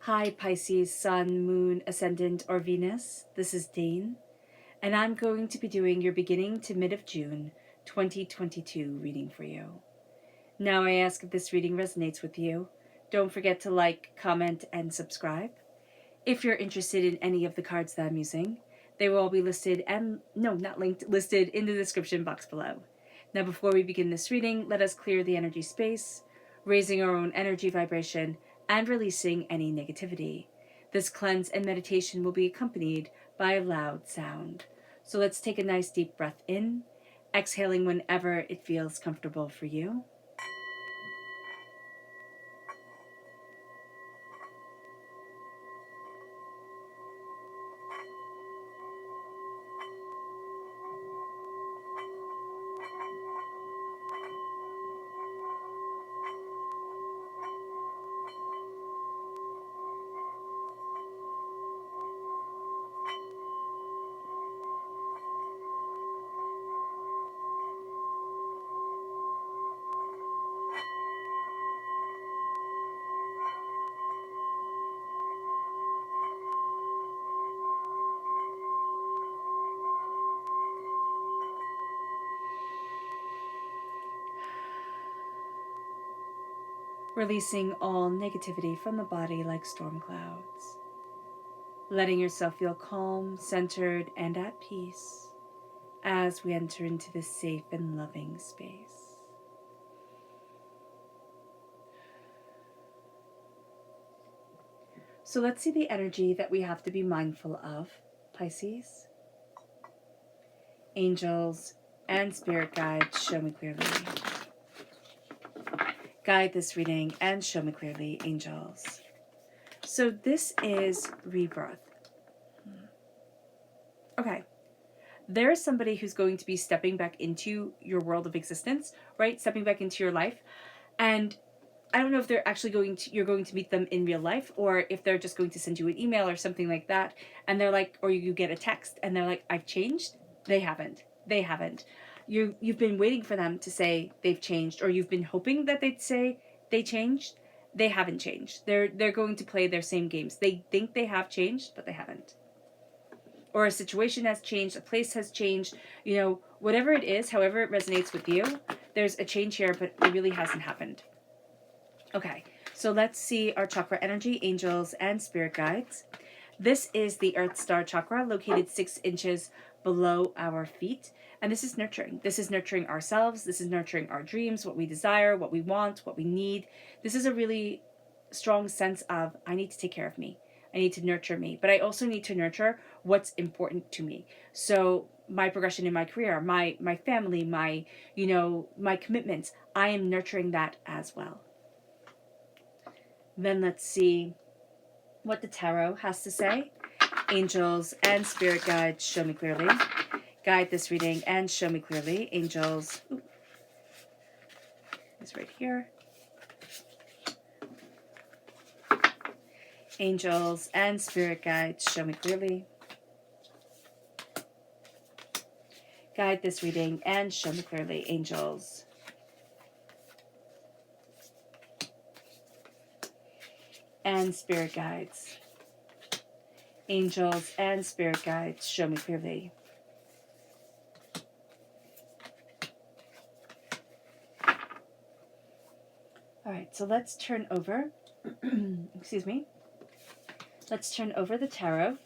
Hi Pisces, Sun, Moon, Ascendant, or Venus. This is Dane, and I'm going to be doing your beginning to mid of June 2022 reading for you. Now I ask if this reading resonates with you. Don't forget to like, comment, and subscribe. If you're interested in any of the cards that I'm using, they will all be listed listed in the description box below. Now before we begin this reading, let us clear the energy space, raising our own energy vibration and releasing any negativity. This cleanse and meditation will be accompanied by a loud sound. So let's take a nice deep breath in, exhaling whenever it feels comfortable for you. Releasing all negativity from the body like storm clouds. Letting yourself feel calm, centered, and at peace as we enter into this safe and loving space. So let's see the energy that we have to be mindful of, Pisces. Angels and spirit guides, show me clearly. Guide this reading and show me clearly, angels. So this is rebirth. Okay. There is somebody who's going to be stepping back into your world of existence, right? Stepping back into your life. And I don't know if they're actually you're going to meet them in real life, or if they're just going to send you an email or something like that. And they're like, or you get a text and they're like, I've changed. They haven't. You've been waiting for them to say they've changed, or you've been hoping that they'd say they changed. They haven't changed. They're going to play their same games. They think they have changed, but they haven't. Or a situation has changed, a place has changed, whatever it is, however it resonates with you, there's a change here, but it really hasn't happened. Okay, so let's see our chakra energy, angels, and spirit guides. This is the Earth Star Chakra, located 6 inches below our feet. And this is nurturing. This is nurturing ourselves. This is nurturing our dreams, what we desire, what we want, what we need. This is a really strong sense of, I need to take care of me. I need to nurture me. But I also need to nurture what's important to me. So my progression in my career, my family, my commitments, I am nurturing that as well. Then let's see what the tarot has to say. Angels and spirit guides, show me clearly. Guide this reading and show me clearly. Angels, it's right here. Angels and spirit guides, show me clearly. Guide this reading and show me clearly, angels. And spirit guides. Angels and spirit guides, show me clearly. All right, so let's turn over, excuse me. Let's turn over the tarot.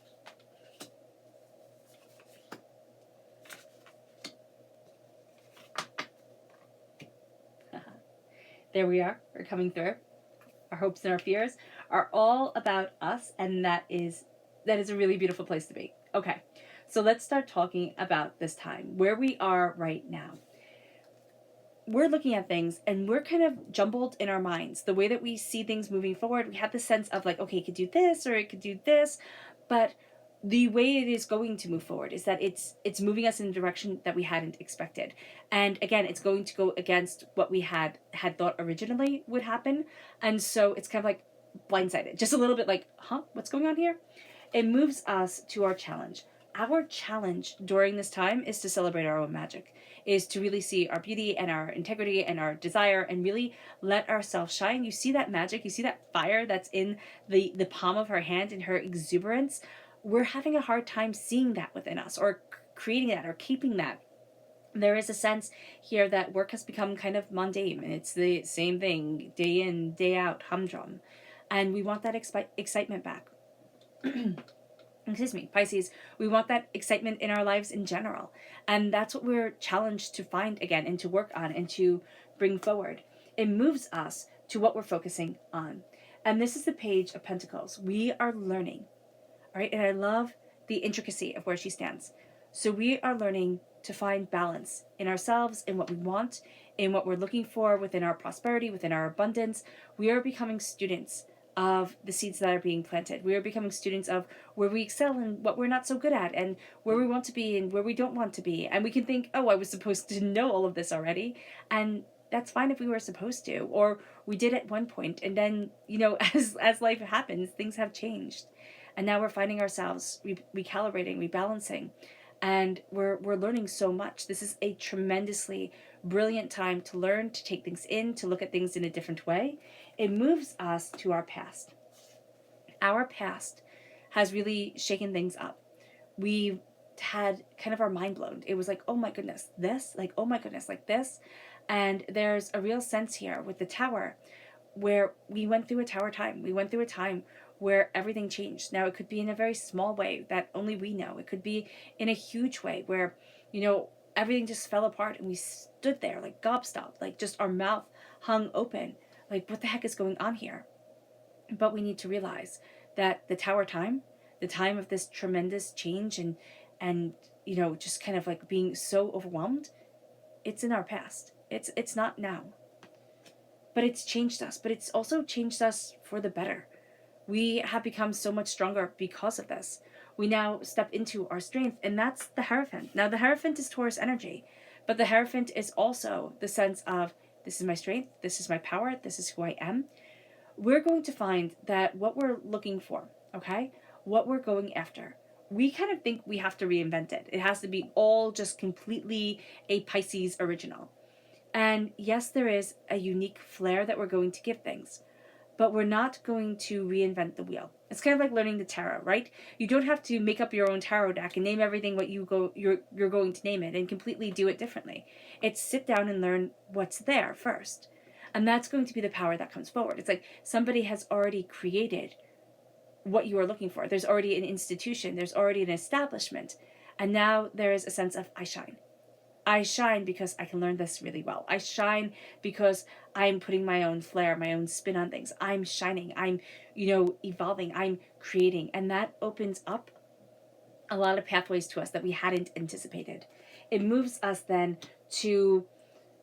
There we are. We're coming through. Our hopes and our fears are all about us, and that is a really beautiful place to be. Okay, so let's start talking about this time, where we are right now. We're looking at things and we're kind of jumbled in our minds. The way that we see things moving forward, we have the sense of like, okay, it could do this or it could do this, but the way it is going to move forward is that it's moving us in a direction that we hadn't expected. And again, it's going to go against what we had thought originally would happen. And so it's kind of like blindsided, just a little bit like, what's going on here? It moves us to our challenge. our challenge during this time is to celebrate our own magic, is to really see our beauty and our integrity and our desire and really let ourselves shine. You see that magic, you see that fire that's in the palm of her hand and her exuberance. We're having a hard time seeing that within us, or creating that, or keeping that. There is a sense here that work has become kind of mundane, and it's the same thing day in, day out, humdrum. And we want that excitement back. Excuse me, Pisces, we want that excitement in our lives in general. And that's what we're challenged to find again and to work on and to bring forward. It moves us to what we're focusing on. And this is the Page of Pentacles. We are learning, all right? And I love the intricacy of where she stands. So we are learning to find balance in ourselves, in what we want, in what we're looking for within our prosperity, within our abundance. We are becoming students of the seeds that are being planted. We are becoming students of where we excel and what we're not so good at, and where we want to be and where we don't want to be. And we can think, oh, I was supposed to know all of this already. And that's fine if we were supposed to, or we did at one point, and then, as life happens, things have changed. And now we're finding ourselves recalibrating, rebalancing, and we're learning so much. This is a tremendously brilliant time to learn, to take things in, to look at things in a different way. It moves us to our past. Our past has really shaken things up. We had kind of our mind blown. It was like, oh my goodness, this, like, oh my goodness, like this. And there's a real sense here with the Tower where we went through a Tower time. We went through a time where everything changed. Now, it could be in a very small way that only we know. It could be in a huge way where, everything just fell apart and we stood there like gobstopped, like just our mouth hung open. Like, what the heck is going on here? But we need to realize that the Tower time, the time of this tremendous change and just kind of like being so overwhelmed, it's in our past. It's not now. But it's changed us. But it's also changed us for the better. We have become so much stronger because of this. We now step into our strength, and that's the Hierophant. Now, the Hierophant is Taurus energy, but the Hierophant is also the sense of, this is my strength, this is my power, this is who I am. We're going to find that what we're looking for, okay, what we're going after, we kind of think we have to reinvent it. It has to be all just completely a Pisces original. And yes, there is a unique flair that we're going to give things, but we're not going to reinvent the wheel. It's kind of like learning the tarot, right? You don't have to make up your own tarot deck and name everything what you're going to name it and completely do it differently. It's sit down and learn what's there first. And that's going to be the power that comes forward. It's like somebody has already created what you are looking for. There's already an institution, there's already an establishment. And now there is a sense of, I shine. I shine because I can learn this really well. I shine because I'm putting my own flair, my own spin on things. I'm shining. I'm, evolving. I'm creating. And that opens up a lot of pathways to us that we hadn't anticipated. It moves us then to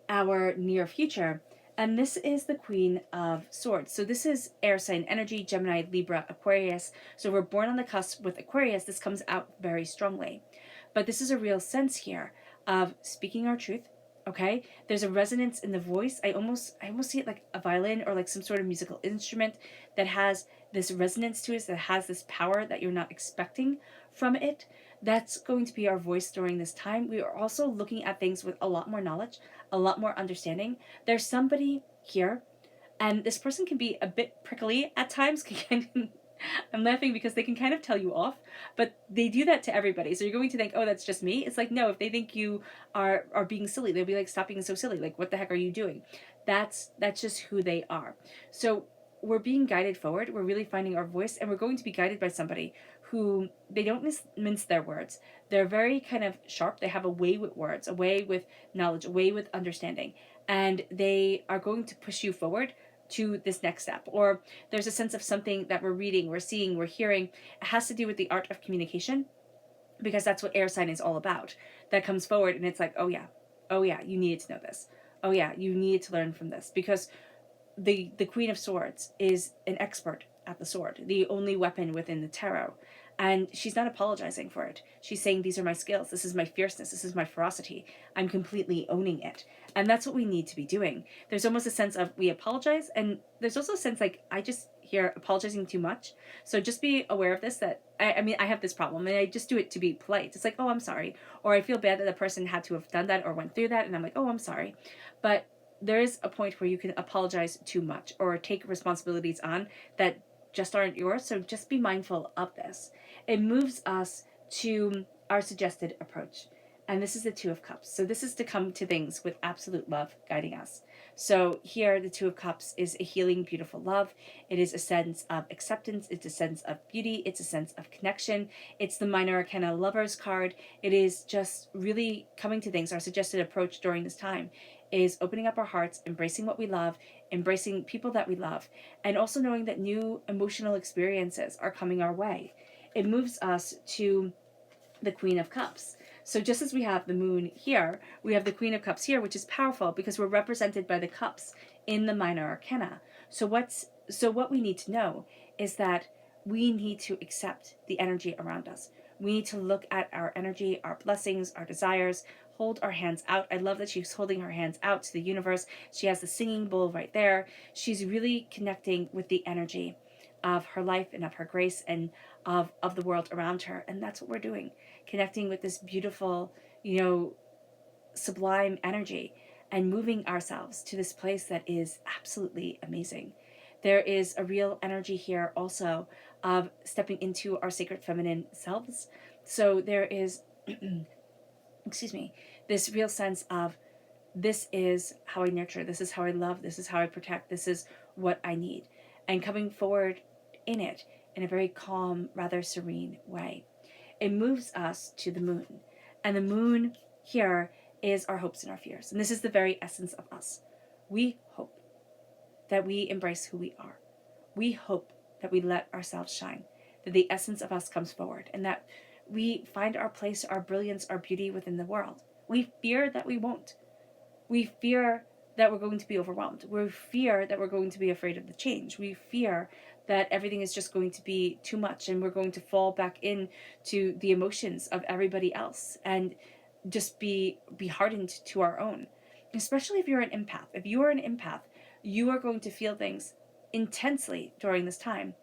our near future. And this is the Queen of Swords. So this is air sign energy, Gemini, Libra, Aquarius. So we're born on the cusp with Aquarius. This comes out very strongly. But this is a real sense here of speaking our truth, okay? There's a resonance in the voice. I almost see it like a violin or like some sort of musical instrument that has this resonance to it, that has this power that you're not expecting from it. That's going to be our voice during this time. We are also looking at things with a lot more knowledge, a lot more understanding. There's somebody here, and this person can be a bit prickly at times. I'm laughing because they can kind of tell you off, but they do that to everybody. So you're going to think, oh, that's just me. It's like, no, if they think you are being silly, they'll be like, stop being so silly. Like, what the heck are you doing? That's just who they are. So we're being guided forward. We're really finding our voice, and we're going to be guided by somebody who, they don't mince their words. They're very kind of sharp. They have a way with words, a way with knowledge, a way with understanding, and they are going to push you forward to this next step. Or there's a sense of something that we're reading, we're seeing, we're hearing. It has to do with the art of communication, because that's what air sign is all about. That comes forward and it's like, oh yeah, you needed to know this. Oh yeah, you needed to learn from this, because the Queen of Swords is an expert at the sword, the only weapon within the tarot. And she's not apologizing for it. She's saying, these are my skills. This is my fierceness. This is my ferocity. I'm completely owning it. And that's what we need to be doing. There's almost a sense of, we apologize. And there's also a sense like, I just here, apologizing too much. So just be aware of this, that I mean, I have this problem and I just do it to be polite. It's like, oh, I'm sorry. Or I feel bad that the person had to have done that or went through that. And I'm like, oh, I'm sorry. But there is a point where you can apologize too much or take responsibilities on that just aren't yours. So just be mindful of this. It moves us to our suggested approach. And this is the Two of Cups. So this is to come to things with absolute love guiding us. So here, the Two of Cups is a healing, beautiful love. It is a sense of acceptance. It's a sense of beauty. It's a sense of connection. It's the Minor Arcana Lovers card. It is just really coming to things. Our suggested approach during this time is opening up our hearts, embracing what we love, embracing people that we love, and also knowing that new emotional experiences are coming our way. It moves us to the Queen of Cups. So just as we have the moon here, we have the Queen of Cups here, which is powerful because we're represented by the cups in the Minor Arcana. So what we need to know is that we need to accept the energy around us. We need to look at our energy, our blessings, our desires, hold our hands out. I love that she's holding her hands out to the universe. She has the singing bowl right there. She's really connecting with the energy of her life and of her grace and of the world around her. And that's what we're doing, connecting with this beautiful, sublime energy and moving ourselves to this place that is absolutely amazing. There is a real energy here also of stepping into our sacred feminine selves. So there is, excuse me, this real sense of, this is how I nurture, this is how I love, this is how I protect, this is what I need. And coming forward in it in a very calm, rather serene way. It moves us to the moon. And the moon here is our hopes and our fears. And this is the very essence of us. We hope that we embrace who we are. We hope that we let ourselves shine, that the essence of us comes forward, and that we find our place, our brilliance, our beauty within the world. We fear that we won't. We fear that we're going to be overwhelmed. We fear that we're going to be afraid of the change. We fear that everything is just going to be too much and we're going to fall back into the emotions of everybody else and just be hardened to our own. Especially if you're an empath. If you are an empath, you are going to feel things intensely during this time.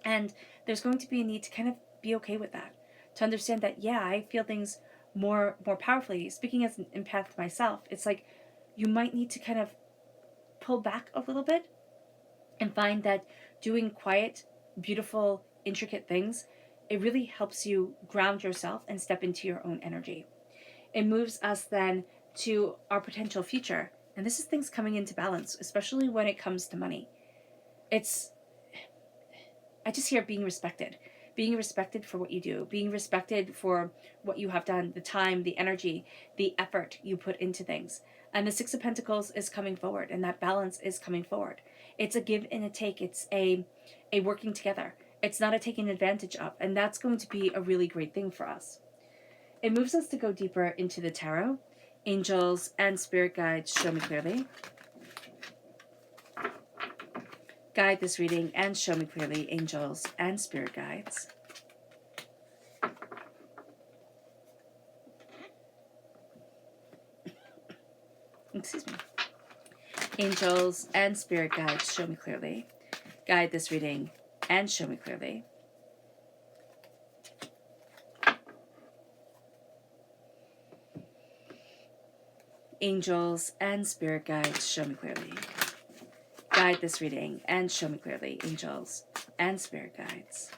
And there's going to be a need to kind of be okay with that. To understand that, yeah, I feel things more powerfully. Speaking as an empath myself, it's like you might need to kind of pull back a little bit and find that doing quiet, beautiful, intricate things, it really helps you ground yourself and step into your own energy. It moves us then to our potential future. And this is things coming into balance, especially when it comes to money. I just hear being respected for what you do, being respected for what you have done, the time, the energy, the effort you put into things. And the Six of Pentacles is coming forward, and that balance is coming forward. It's a give and a take. It's a working together. It's not a taking advantage of. And that's going to be a really great thing for us. It moves us to go deeper into the tarot. Angels and spirit guides, show me clearly. Guide this reading and show me clearly, angels and spirit guides. Excuse me. Angels and spirit guides, show me clearly. Guide this reading and show me clearly. Angels and spirit guides, show me clearly. Guide this reading and show me clearly, angels and spirit guides.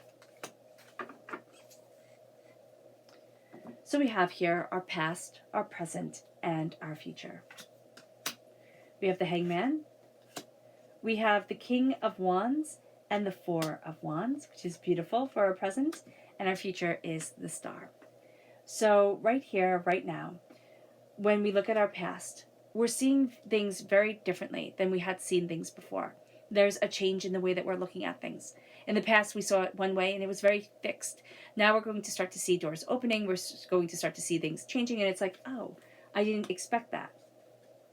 So we have here our past, our present, and our future. We have the Hangman. We have the King of Wands and the Four of Wands, which is beautiful for our present, and our future is the Star. So right here, right now, when we look at our past, we're seeing things very differently than we had seen things before. There's a change in the way that we're looking at things. In the past, we saw it one way and it was very fixed. Now we're going to start to see doors opening. We're going to start to see things changing, and it's like, oh, I didn't expect that.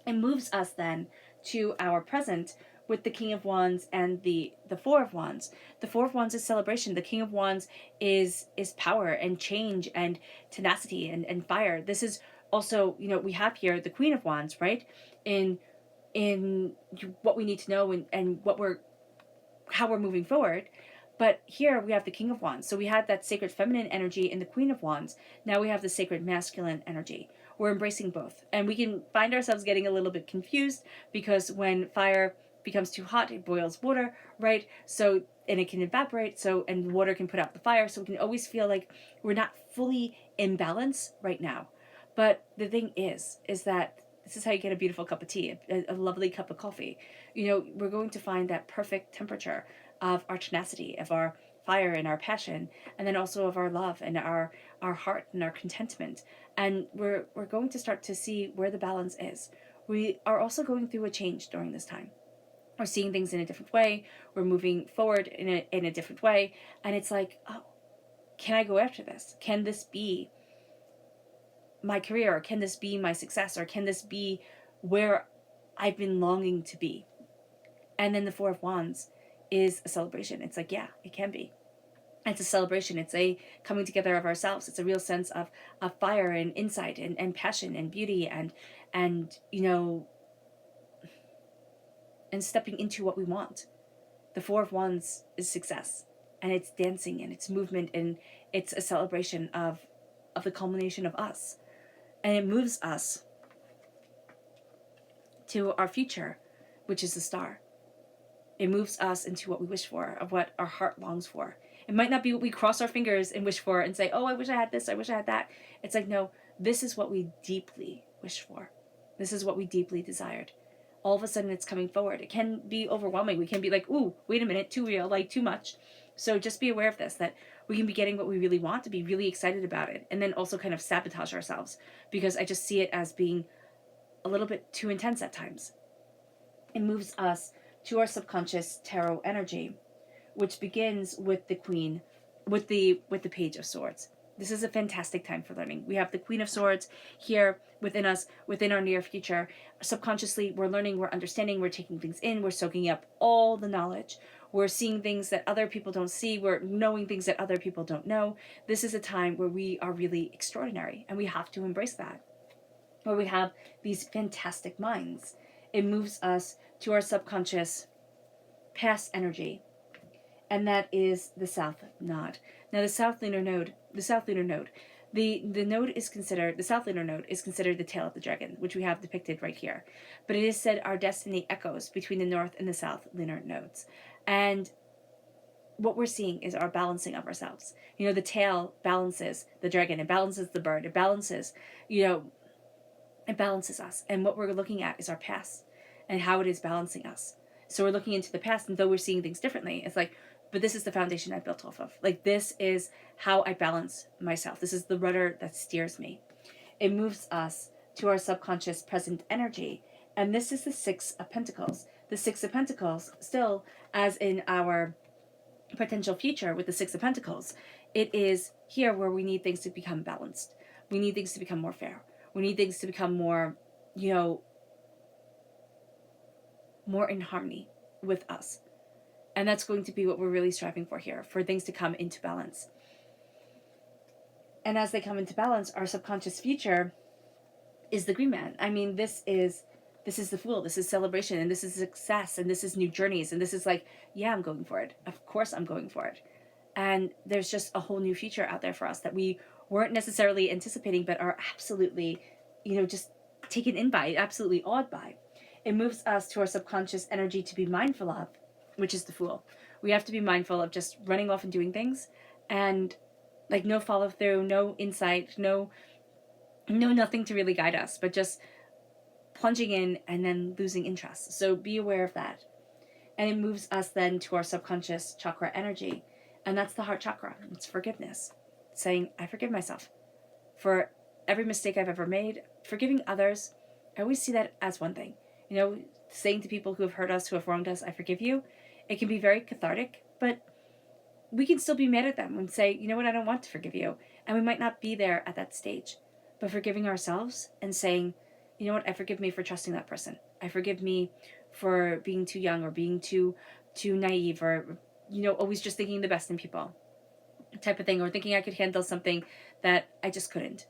It moves us then to our present with the King of Wands and the Four of Wands. The Four of Wands is celebration. The King of Wands is power and change and tenacity and fire. This is also, we have here the Queen of Wands, right? In what we need to know and what we're how we're moving forward. But here we have the King of Wands. So we had that sacred feminine energy in the Queen of Wands. Now we have the sacred masculine energy. We're embracing both. And we can find ourselves getting a little bit confused because when fire becomes too hot, it boils water, right? So, and it can evaporate, so, and water can put out the fire. So we can always feel like we're not fully in balance right now. But the thing is that this is how you get a beautiful cup of tea, a lovely cup of coffee. You know, we're going to find that perfect temperature of our tenacity, of our fire and our passion, and then also of our love and our heart and our contentment. And we're going to start to see where the balance is. We are also going through a change during this time. We're seeing things in a different way. We're moving forward in a different way. And it's like, oh, can I go after this? Can this be my career? Or can this be my success? Or can this be where I've been longing to be? And then the Four of Wands is a celebration. It's like, yeah, it can be. It's a celebration. It's a coming together of ourselves. It's a real sense of fire and insight and passion and beauty and you know, and stepping into what we want. The Four of Wands is success, and it's dancing and it's movement, and it's a celebration of the culmination of us. And it moves us to our future, which is the star. It moves us into what we wish for, of what our heart longs for. It might not be what we cross our fingers and wish for and say, oh, I wish I had this, I wish I had that. It's like, no, this is what we deeply wish for. This is what we deeply desired. All of a sudden it's coming forward. It can be overwhelming. We can be like, ooh, wait a minute, too real, like too much. So just be aware of this, that we can be getting what we really want, to be really excited about it, and then also kind of sabotage ourselves, because I just see it as being a little bit too intense at times. It moves us to our subconscious tarot energy, which begins with the Queen, with the Page of Swords. This is a fantastic time for learning. We have the Queen of Swords here within us, within our near future. Subconsciously, we're learning, we're understanding, we're taking things in, we're soaking up all the knowledge. We're seeing things that other people don't see. We're knowing things that other people don't know. This is a time where we are really extraordinary, and we have to embrace that. Where we have these fantastic minds. It moves us to our subconscious past energy, and that is the South Node. Now, the South Lunar Node, the node is considered, the South Lunar Node is considered the tail of the dragon, which we have depicted right here. But it is said our destiny echoes between the North and the South Lunar Nodes. And what we're seeing is our balancing of ourselves. You know, the tail balances the dragon, it balances the bird, it balances, it balances us. And what we're looking at is our past and how it is balancing us. So we're looking into the past, and though we're seeing things differently, it's like, but this is the foundation I built off of. Like, this is how I balance myself. This is the rudder that steers me. It moves us to our subconscious present energy. And this is the Six of Pentacles. The Six of Pentacles, still as in our potential future with the Six of Pentacles, it is here where we need things to become balanced. We need things to become more fair. We need things to become more, more in harmony with us. And that's going to be what we're really striving for here, for things to come into balance. And as they come into balance, our subconscious future is the Green Man. I mean, this is the Fool, this is celebration, and this is success, and this is new journeys, and this is like, yeah, I'm going for it. Of course I'm going for it. And there's just a whole new future out there for us that we weren't necessarily anticipating, but are absolutely, just taken in by, absolutely awed by. It moves us to our subconscious energy to be mindful of, which is the Fool. We have to be mindful of just running off and doing things, and like no follow through, no insight, no nothing to really guide us, but just plunging in and then losing interest. So be aware of that. And it moves us then to our subconscious chakra energy, and that's the Heart Chakra. It's forgiveness. It's saying, I forgive myself for every mistake I've ever made. Forgiving others, I always see that as one thing. Saying to people who have hurt us, who have wronged us, I forgive you. It can be very cathartic, but we can still be mad at them and say, you know what, I don't want to forgive you. And we might not be there at that stage. But forgiving ourselves and saying, you know what, I forgive me for trusting that person. I forgive me for being too young or being too naive, or, always just thinking the best in people type of thing, or thinking I could handle something that I just couldn't.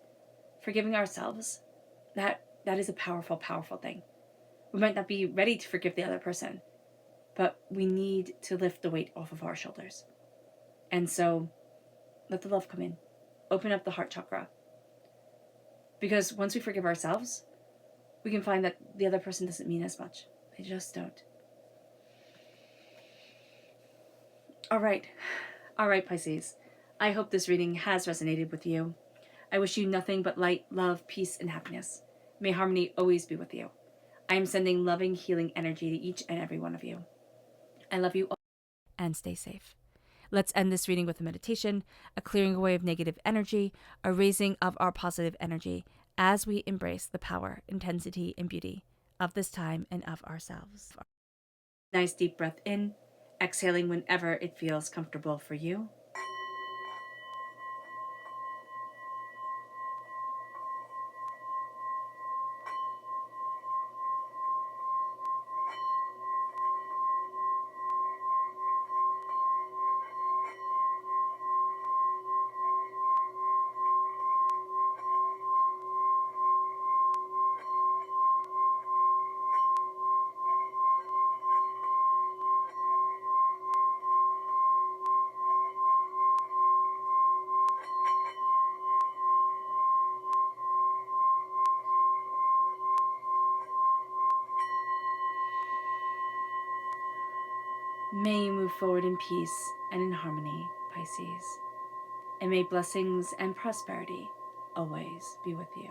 Forgiving ourselves, that is a powerful, powerful thing. We might not be ready to forgive the other person, but we need to lift the weight off of our shoulders. And so let the love come in. Open up the heart chakra. Because once we forgive ourselves, we can find that the other person doesn't mean as much. They just don't. All right, Pisces. I hope this reading has resonated with you. I wish you nothing but light, love, peace, and happiness. May harmony always be with you. I am sending loving, healing energy to each and every one of you. I love you all, and stay safe. Let's end this reading with a meditation, a clearing away of negative energy, a raising of our positive energy as we embrace the power, intensity, and beauty of this time and of ourselves. Nice deep breath in, exhaling whenever it feels comfortable for you. May you move forward in peace and in harmony, Pisces. And may blessings and prosperity always be with you.